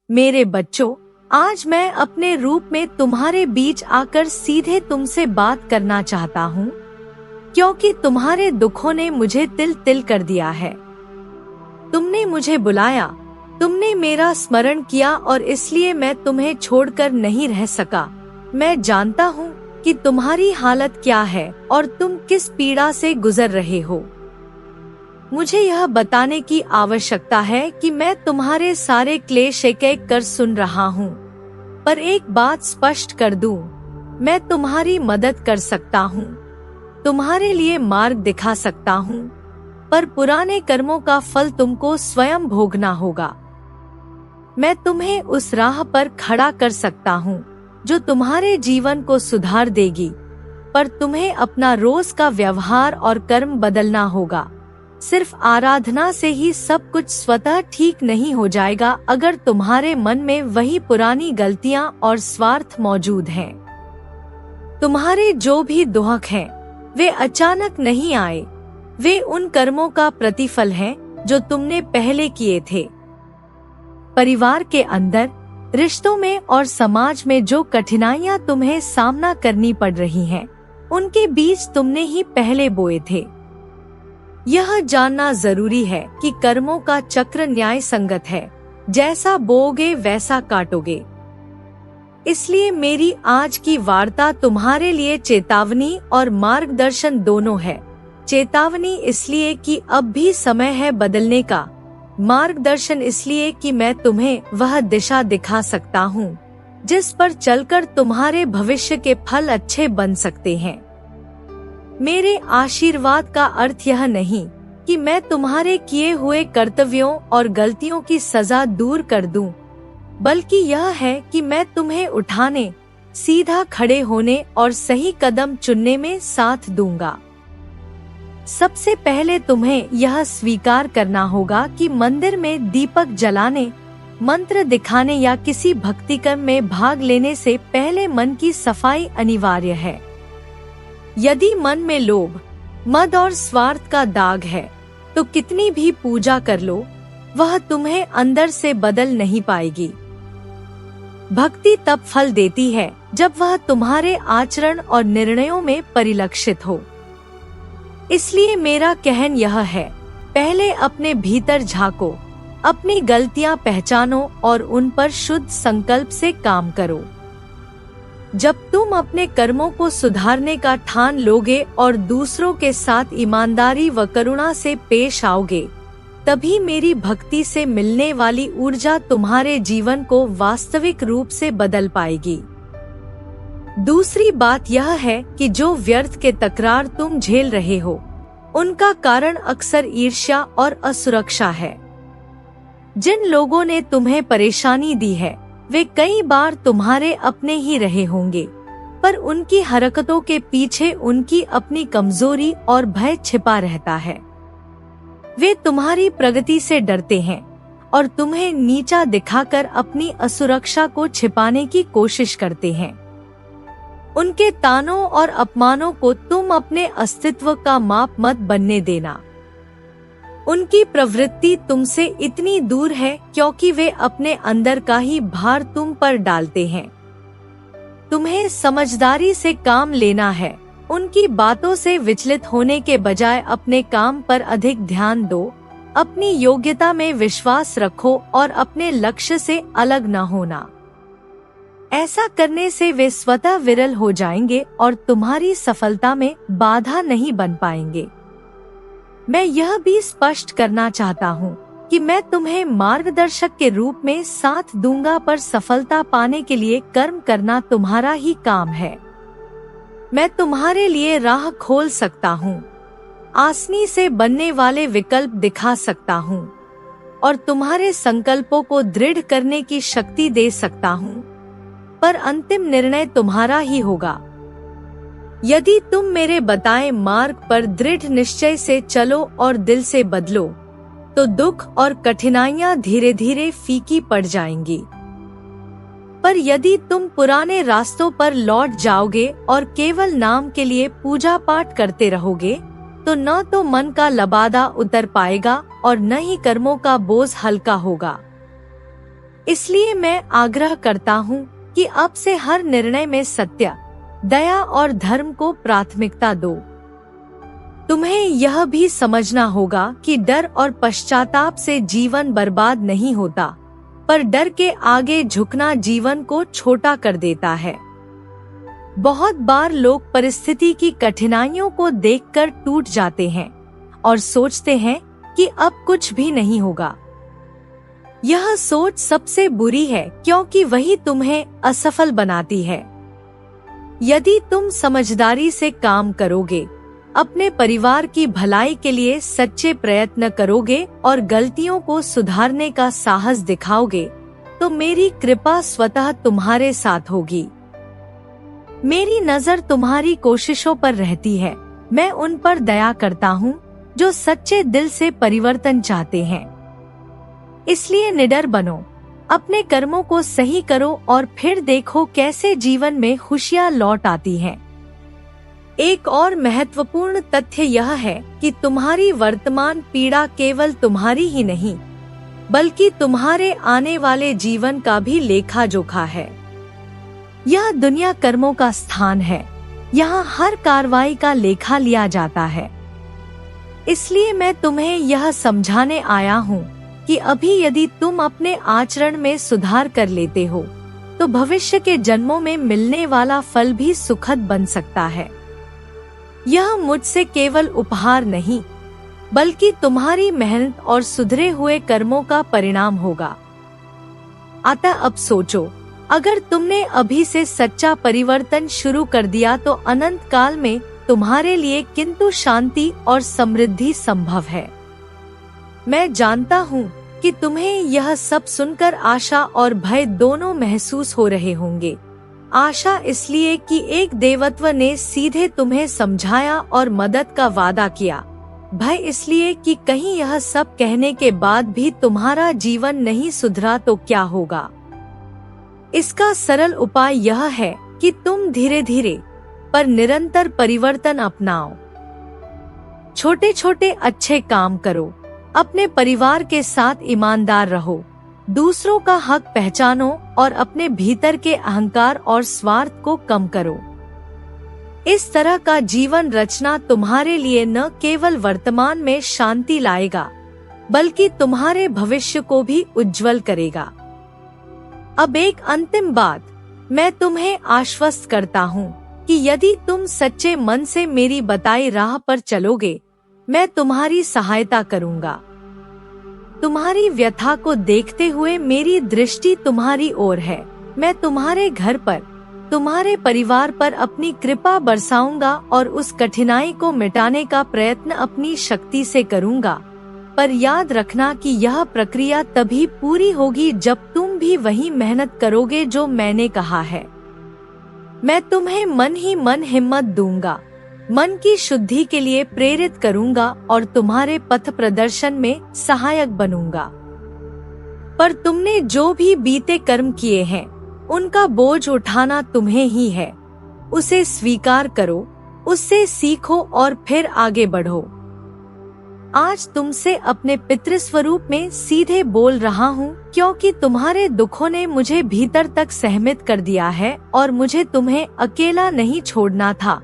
मेरे बच्चों, आज मैं अपने रूप में तुम्हारे बीच आकर सीधे तुमसे बात करना चाहता हूँ, क्योंकि तुम्हारे दुखों ने मुझे तिल तिल कर दिया है। तुमने मुझे बुलाया, तुमने मेरा स्मरण किया और इसलिए मैं तुम्हें छोड़कर नहीं रह सका। मैं जानता हूँ कि तुम्हारी हालत क्या है और तुम किस पीड़ा से गुजर रहे हो। मुझे यह बताने की आवश्यकता है कि मैं तुम्हारे सारे क्लेश एक एक कर सुन रहा हूँ। पर एक बात स्पष्ट कर दूं, मैं तुम्हारी मदद कर सकता हूँ, तुम्हारे लिए मार्ग दिखा सकता हूँ, पर पुराने कर्मों का फल तुमको स्वयं भोगना होगा। मैं तुम्हें उस राह पर खड़ा कर सकता हूँ जो तुम्हारे जीवन को सुधार देगी, पर तुम्हें अपना रोज का व्यवहार और कर्म बदलना होगा। सिर्फ आराधना से ही सब कुछ स्वतः ठीक नहीं हो जाएगा अगर तुम्हारे मन में वही पुरानी गलतियां और स्वार्थ मौजूद हैं। तुम्हारे जो भी दुख हैं, वे अचानक नहीं आए, वे उन कर्मों का प्रतिफल हैं जो तुमने पहले किए थे। परिवार के अंदर, रिश्तों में और समाज में जो कठिनाइयां तुम्हें सामना करनी पड़ रही हैं, उनके बीज तुमने ही पहले बोए थे। यह जानना जरूरी है कि कर्मों का चक्र न्याय संगत है, जैसा बोओगे वैसा काटोगे। इसलिए मेरी आज की वार्ता तुम्हारे लिए चेतावनी और मार्गदर्शन दोनों है। चेतावनी इसलिए कि अब भी समय है बदलने का, मार्गदर्शन इसलिए कि मैं तुम्हें वह दिशा दिखा सकता हूँ जिस पर चलकर तुम्हारे भविष्य के फल अच्छे बन सकते हैं। मेरे आशीर्वाद का अर्थ यह नहीं कि मैं तुम्हारे किए हुए कर्तव्यों और गलतियों की सजा दूर कर दूं, बल्कि यह है कि मैं तुम्हें उठाने, सीधा खड़े होने और सही कदम चुनने में साथ दूंगा। सबसे पहले तुम्हें यह स्वीकार करना होगा कि मंदिर में दीपक जलाने, मंत्र दिखाने या किसी भक्ति कर्म में भाग लेने से पहले मन की सफाई अनिवार्य है। यदि मन में लोभ, मद और स्वार्थ का दाग है, तो कितनी भी पूजा कर लो, वह तुम्हें अंदर से बदल नहीं पाएगी। भक्ति तब फल देती है जब वह तुम्हारे आचरण और निर्णयों में परिलक्षित हो। इसलिए मेरा कहन यह है, पहले अपने भीतर झांको, अपनी गलतियां पहचानो और उन पर शुद्ध संकल्प से काम करो। जब तुम अपने कर्मों को सुधारने का ठान लोगे और दूसरों के साथ ईमानदारी व करुणा से पेश आओगे, तभी मेरी भक्ति से मिलने वाली ऊर्जा तुम्हारे जीवन को वास्तविक रूप से बदल पाएगी। दूसरी बात यह है कि जो व्यर्थ के तकरार तुम झेल रहे हो, उनका कारण अक्सर ईर्ष्या और असुरक्षा है। जिन लोगों ने तुम्हें परेशानी दी है, वे कई बार तुम्हारे अपने ही रहे होंगे, पर उनकी हरकतों के पीछे उनकी अपनी कमजोरी और भय छिपा रहता है। वे तुम्हारी प्रगति से डरते हैं और तुम्हें नीचा दिखाकर अपनी असुरक्षा को छिपाने की कोशिश करते हैं। उनके तानों और अपमानों को तुम अपने अस्तित्व का माप मत बनने देना। उनकी प्रवृत्ति तुमसे इतनी दूर है क्योंकि वे अपने अंदर का ही भार तुम पर डालते हैं। तुम्हें समझदारी से काम लेना है। उनकी बातों से विचलित होने के बजाय अपने काम पर अधिक ध्यान दो, अपनी योग्यता में विश्वास रखो और अपने लक्ष्य से अलग न होना। ऐसा करने से वे स्वतः विरल हो जाएंगे और तुम्हारी सफलता में बाधा नहीं बन पाएंगे। मैं यह भी स्पष्ट करना चाहता हूँ कि मैं तुम्हें मार्गदर्शक के रूप में साथ दूंगा, पर सफलता पाने के लिए कर्म करना तुम्हारा ही काम है। मैं तुम्हारे लिए राह खोल सकता हूँ, आसानी से बनने वाले विकल्प दिखा सकता हूँ और तुम्हारे संकल्पों को दृढ़ करने की शक्ति दे सकता हूँ, पर अंतिम निर्णय तुम्हारा ही होगा। यदि तुम मेरे बताए मार्ग पर दृढ़ निश्चय से चलो और दिल से बदलो, तो दुख और कठिनाइयां धीरे धीरे फीकी पड़ जाएंगी। पर यदि तुम पुराने रास्तों पर लौट जाओगे और केवल नाम के लिए पूजा पाठ करते रहोगे, तो न तो मन का लबादा उतर पाएगा और न ही कर्मों का बोझ हल्का होगा। इसलिए मैं आग्रह करता हूँ कि अब से हर निर्णय में सत्य, दया और धर्म को प्राथमिकता दो। तुम्हें यह भी समझना होगा कि डर और पश्चाताप से जीवन बर्बाद नहीं होता, पर डर के आगे झुकना जीवन को छोटा कर देता है। बहुत बार लोग परिस्थिति की कठिनाइयों को देखकर टूट जाते हैं और सोचते हैं कि अब कुछ भी नहीं होगा। यह सोच सबसे बुरी है, क्योंकि वही तुम्हें असफल बनाती है। यदि तुम समझदारी से काम करोगे, अपने परिवार की भलाई के लिए सच्चे प्रयत्न करोगे और गलतियों को सुधारने का साहस दिखाओगे, तो मेरी कृपा स्वतः तुम्हारे साथ होगी। मेरी नजर तुम्हारी कोशिशों पर रहती है। मैं उन पर दया करता हूँ जो सच्चे दिल से परिवर्तन चाहते हैं। इसलिए निडर बनो, अपने कर्मों को सही करो और फिर देखो कैसे जीवन में खुशियाँ लौट आती हैं। एक और महत्वपूर्ण तथ्य यह है कि तुम्हारी वर्तमान पीड़ा केवल तुम्हारी ही नहीं, बल्कि तुम्हारे आने वाले जीवन का भी लेखा जोखा है। यह दुनिया कर्मों का स्थान है। यहाँ हर कार्रवाई का लेखा लिया जाता है। इसलिए मैं तुम्हें यह समझाने आया हूँ कि अभी यदि तुम अपने आचरण में सुधार कर लेते हो, तो भविष्य के जन्मों में मिलने वाला फल भी सुखद बन सकता है। यह मुझसे केवल उपहार नहीं, बल्कि तुम्हारी मेहनत और सुधरे हुए कर्मों का परिणाम होगा। अतः अब सोचो, अगर तुमने अभी से सच्चा परिवर्तन शुरू कर दिया तो अनंत काल में तुम्हारे लिए किंतु शांति और समृद्धि संभव है। मैं जानता हूँ कि तुम्हें यह सब सुनकर आशा और भय दोनों महसूस हो रहे होंगे। आशा इसलिए कि एक देवत्व ने सीधे तुम्हें समझाया और मदद का वादा किया। भय इसलिए कि कहीं यह सब कहने के बाद भी तुम्हारा जीवन नहीं सुधरा तो क्या होगा। इसका सरल उपाय यह है कि तुम धीरे धीरे पर निरंतर परिवर्तन अपनाओ। छोटे छोटे अच्छे काम करो, अपने परिवार के साथ ईमानदार रहो, दूसरों का हक पहचानो और अपने भीतर के अहंकार और स्वार्थ को कम करो। इस तरह का जीवन रचना तुम्हारे लिए न केवल वर्तमान में शांति लाएगा, बल्कि तुम्हारे भविष्य को भी उज्जवल करेगा। अब एक अंतिम बात, मैं तुम्हें आश्वस्त करता हूँ कि यदि तुम सच्चे मन से मेरी बताई राह पर चलोगे, मैं तुम्हारी सहायता करूँगा। तुम्हारी व्यथा को देखते हुए मेरी दृष्टि तुम्हारी ओर है। मैं तुम्हारे घर पर, तुम्हारे परिवार पर अपनी कृपा बरसाऊंगा और उस कठिनाई को मिटाने का प्रयत्न अपनी शक्ति से करूंगा। पर याद रखना कि यह प्रक्रिया तभी पूरी होगी जब तुम भी वही मेहनत करोगे जो मैंने कहा है। मैं तुम्हें मन ही मन हिम्मत दूंगा, मन की शुद्धि के लिए प्रेरित करूंगा और तुम्हारे पथ प्रदर्शन में सहायक बनूंगा। पर तुमने जो भी बीते कर्म किए हैं, उनका बोझ उठाना तुम्हें ही है। उसे स्वीकार करो, उससे सीखो और फिर आगे बढ़ो। आज तुमसे अपने पितृस्वरूप में सीधे बोल रहा हूँ, क्योंकि तुम्हारे दुखों ने मुझे भीतर तक सहमित कर दिया है और मुझे तुम्हें अकेला नहीं छोड़ना था।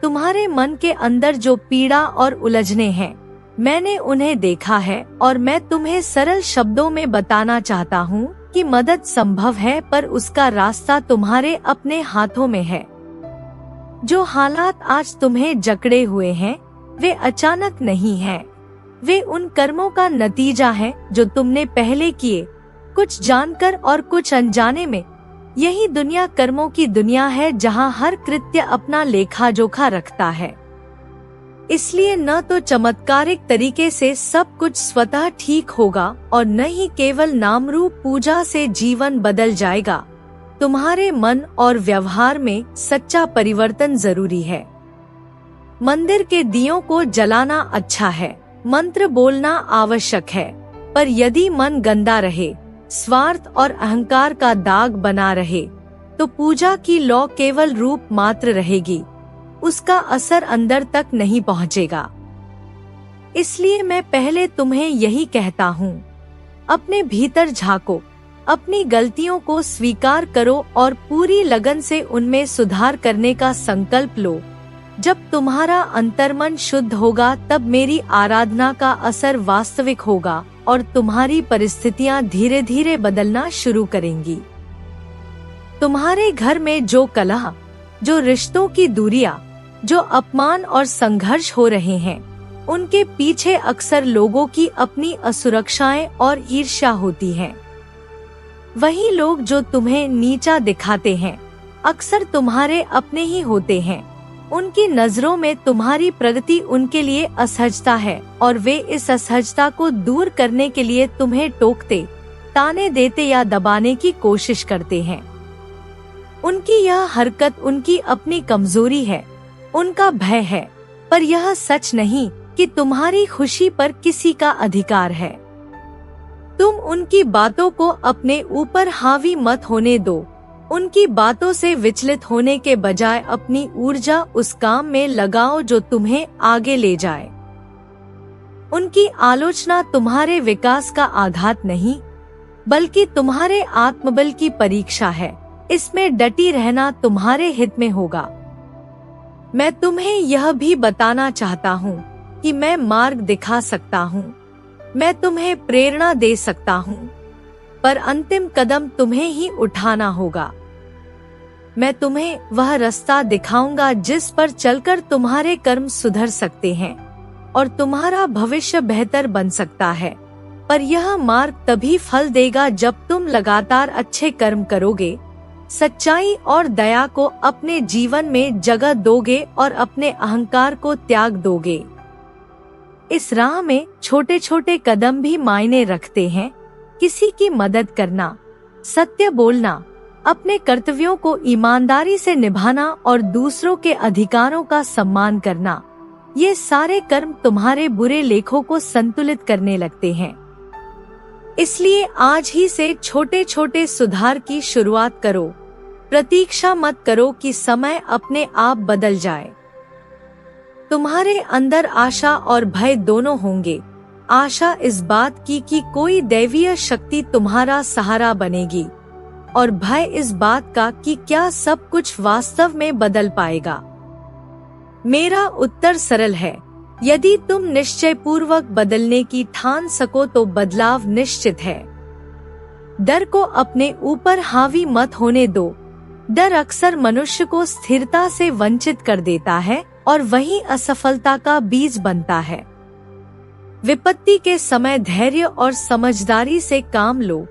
तुम्हारे मन के अंदर जो पीड़ा और उलझने हैं, मैंने उन्हें देखा है और मैं तुम्हें सरल शब्दों में बताना चाहता हूँ कि मदद संभव है, पर उसका रास्ता तुम्हारे अपने हाथों में है। जो हालात आज तुम्हें जकड़े हुए हैं, वे अचानक नहीं हैं। वे उन कर्मों का नतीजा है जो तुमने पहले किए, कुछ जानकर और कुछ अनजाने में। यही दुनिया कर्मों की दुनिया है, जहाँ हर कृत्य अपना लेखा जोखा रखता है। इसलिए न तो चमत्कारिक तरीके से सब कुछ स्वतः ठीक होगा और न ही केवल नामरूप पूजा से जीवन बदल जाएगा। तुम्हारे मन और व्यवहार में सच्चा परिवर्तन जरूरी है। मंदिर के दियों को जलाना अच्छा है, मंत्र बोलना आवश्यक है, पर यदि मन गंदा रहे, स्वार्थ और अहंकार का दाग बना रहे, तो पूजा की लौ केवल रूप मात्र रहेगी, उसका असर अंदर तक नहीं पहुँचेगा। इसलिए मैं पहले तुम्हें यही कहता हूँ, अपने भीतर झांको, अपनी गलतियों को स्वीकार करो और पूरी लगन से उनमें सुधार करने का संकल्प लो। जब तुम्हारा अंतर्मन शुद्ध होगा तब मेरी आराधना का असर वास्तविक होगा और तुम्हारी परिस्थितियां धीरे धीरे बदलना शुरू करेंगी। तुम्हारे घर में जो कलह, जो रिश्तों की दूरियां, जो अपमान और संघर्ष हो रहे हैं, उनके पीछे अक्सर लोगों की अपनी असुरक्षाएं और ईर्ष्या होती हैं। वही लोग जो तुम्हें नीचा दिखाते हैं अक्सर तुम्हारे अपने ही होते हैं। उनकी नजरों में तुम्हारी प्रगति उनके लिए असहजता है और वे इस असहजता को दूर करने के लिए तुम्हें टोकते, ताने देते या दबाने की कोशिश करते हैं। उनकी यह हरकत उनकी अपनी कमजोरी है, उनका भय है, पर यह सच नहीं कि तुम्हारी खुशी पर किसी का अधिकार है। तुम उनकी बातों को अपने ऊपर हावी मत होने दो। उनकी बातों से विचलित होने के बजाय अपनी ऊर्जा उस काम में लगाओ जो तुम्हें आगे ले जाए। उनकी आलोचना तुम्हारे विकास का आघात नहीं, बल्कि तुम्हारे आत्मबल की परीक्षा है। इसमें डटी रहना तुम्हारे हित में होगा। मैं तुम्हें यह भी बताना चाहता हूँ कि मैं मार्ग दिखा सकता हूँ, मैं तुम्हें प्रेरणा दे सकता हूँ, पर अंतिम कदम तुम्हें ही उठाना होगा। मैं तुम्हें वह रास्ता दिखाऊंगा जिस पर चलकर तुम्हारे कर्म सुधर सकते हैं और तुम्हारा भविष्य बेहतर बन सकता है। पर यह मार्ग तभी फल देगा जब तुम लगातार अच्छे कर्म करोगे, सच्चाई और दया को अपने जीवन में जगह दोगे और अपने अहंकार को त्याग दोगे। इस राह में छोटे छोटे कदम भी मायने रखते हैं। किसी की मदद करना, सत्य बोलना, अपने कर्तव्यों को ईमानदारी से निभाना और दूसरों के अधिकारों का सम्मान करना, ये सारे कर्म तुम्हारे बुरे लेखों को संतुलित करने लगते हैं। इसलिए आज ही से छोटे छोटे सुधार की शुरुआत करो। प्रतीक्षा मत करो कि समय अपने आप बदल जाए। तुम्हारे अंदर आशा और भय दोनों होंगे। आशा इस बात की कि कोई दैवीय शक्ति तुम्हारा सहारा बनेगी और भय इस बात का कि क्या सब कुछ वास्तव में बदल पाएगा। मेरा उत्तर सरल है, यदि तुम निश्चय पूर्वक बदलने की ठान सको तो बदलाव निश्चित है। डर को अपने ऊपर हावी मत होने दो। डर अक्सर मनुष्य को स्थिरता से वंचित कर देता है और वही असफलता का बीज बनता है। विपत्ति के समय धैर्य और समझदारी से काम लो।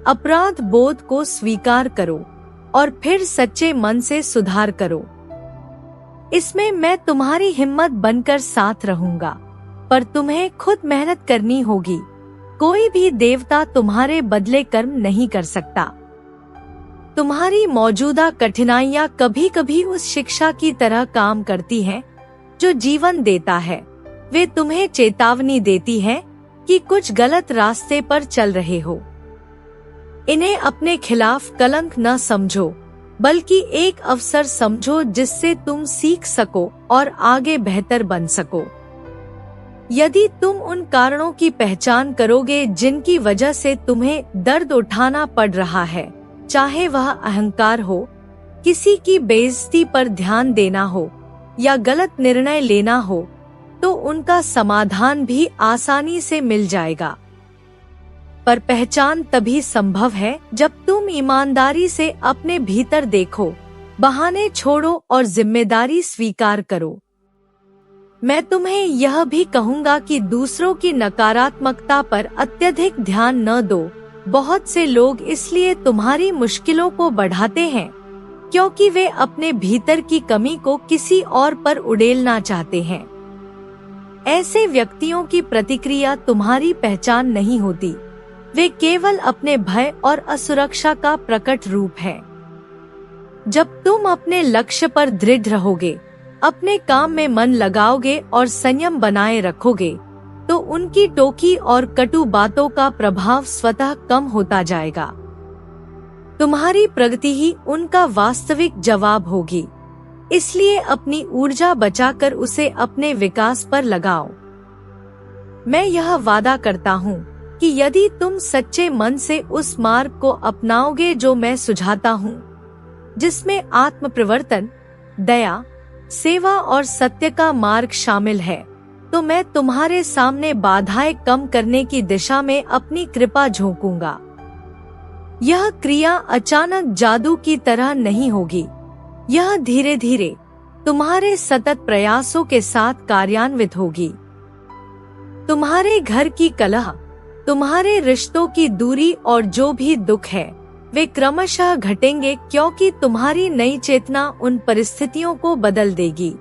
अपराध बोध को स्वीकार करो और फिर सच्चे मन से सुधार करो। इसमें मैं तुम्हारी हिम्मत बनकर साथ रहूंगा, पर तुम्हें खुद मेहनत करनी होगी। कोई भी देवता तुम्हारे बदले कर्म नहीं कर सकता। तुम्हारी मौजूदा कठिनाइयां कभी कभी उस शिक्षा की तरह काम करती हैं जो जीवन देता है। वे तुम्हें चेतावनी देती हैं कि कुछ गलत रास्ते पर चल रहे हो। इन्हें अपने खिलाफ कलंक न समझो, बल्कि एक अवसर समझो जिससे तुम सीख सको और आगे बेहतर बन सको। यदि तुम उन कारणों की पहचान करोगे जिनकी वजह से तुम्हें दर्द उठाना पड़ रहा है, चाहे वह अहंकार हो, किसी की बेइज्जती पर ध्यान देना हो या गलत निर्णय लेना हो, तो उनका समाधान भी आसानी से मिल जाएगा। पर पहचान तभी संभव है जब तुम ईमानदारी से अपने भीतर देखो, बहाने छोड़ो और जिम्मेदारी स्वीकार करो। मैं तुम्हें यह भी कहूँगा कि दूसरों की नकारात्मकता पर अत्यधिक ध्यान न दो। बहुत से लोग इसलिए तुम्हारी मुश्किलों को बढ़ाते हैं क्योंकि वे अपने भीतर की कमी को किसी और पर उड़ेलना चाहते हैं। ऐसे व्यक्तियों की प्रतिक्रिया तुम्हारी पहचान नहीं होती, वे केवल अपने भय और असुरक्षा का प्रकट रूप है। जब तुम अपने लक्ष्य पर दृढ़ रहोगे, अपने काम में मन लगाओगे और संयम बनाए रखोगे, तो उनकी टोकी और कटु बातों का प्रभाव स्वतः कम होता जाएगा। तुम्हारी प्रगति ही उनका वास्तविक जवाब होगी। इसलिए अपनी ऊर्जा बचाकर उसे अपने विकास पर लगाओ। मैं यह वादा करता हूँ कि यदि तुम सच्चे मन से उस मार्ग को अपनाओगे जो मैं सुझाता हूँ, जिसमें आत्म प्रवर्तन, दया, सेवा और सत्य का मार्ग शामिल है, तो मैं तुम्हारे सामने बाधाएं कम करने की दिशा में अपनी कृपा झोंकूंगा। यह क्रिया अचानक जादू की तरह नहीं होगी। यह धीरे धीरे तुम्हारे सतत प्रयासों के साथ कार्यान्वित होगी। तुम्हारे घर की कलह, तुम्हारे रिश्तों की दूरी और जो भी दुख है, वे क्रमशः घटेंगे, क्योंकि तुम्हारी नई चेतना उन परिस्थितियों को बदल देगी।